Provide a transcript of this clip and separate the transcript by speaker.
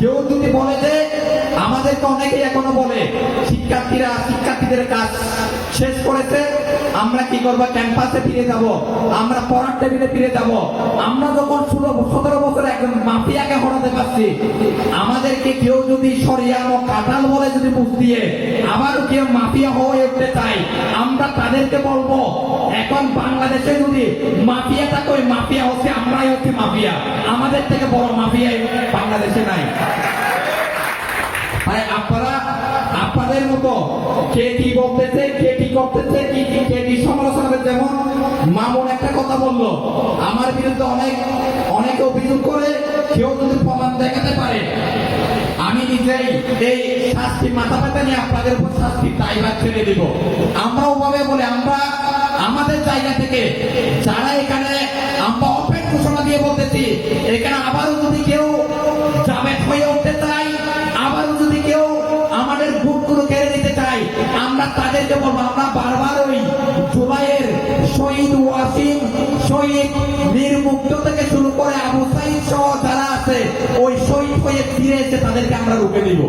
Speaker 1: কেউ যদি বলে যে আমাদেরকে অনেকেই এখনো বলে শিক্ষার্থীদের কাজ শেষ করেছে, আমরা কি করবো, ক্যাম্পাসে ফিরে যাব, আমরা পড়ার টেবিলে ফিরে যাব। আমরা যখন 16-17 বছর একজন মাফিয়াকে হরাতে পারছি, আমাদেরকে কেউ যদি সরিয়ানো কাঁঠাল বলে যদি বুঝ দিয়ে আবারও কেউ মাফিয়া হয়ে উঠতে চাই, আমরা তাদেরকে বলবো এখন বাংলাদেশে যদি মাফিয়া থাকে, ওই মাফিয়া হচ্ছে আমরাই হচ্ছে মাফিয়া, আমাদের থেকে বড় মাফিয়া বাংলাদেশে নাই। তাই আপনারা আপনাদের মতো কে কি বলতেছে, কে কি করতেছে, কে কি সমালোচনা করছে। যেমন মামুন একটা কথা বললো, আমার বিরুদ্ধে অনেকে অভিযোগ করে, কেউ যদি প্রমাণ দেখাতে পারে আমি নিজেই এই শাস্তি মাথা ব্যথা নিয়ে আপনাদের উপর শাস্তি দায়ভার ছেড়ে দিব। আমরা ওভাবে বলে আমরা আমাদের জায়গা থেকে যারা এখানে আমরা ওপেন ঘোষণা দিয়ে বলতেছি, এখানে আবারও যদি কেউ জাবেদ হয়ে উঠতে চাই, আবারও যদি কেউ আমাদের ভোটগুলো কেড়ে নিতে চাই, আমরা তাদেরকে বলবো আমরা বারবার ওই জুলাইয়ের শহীদ ওয়াসিম, শহীদ নির্মুক্ত থেকে শুরু করে আবু সাইদ সহ যারা আছে, ওই শহীদ হয়ে ফিরে এসে তাদেরকে আমরা রুখে দিব।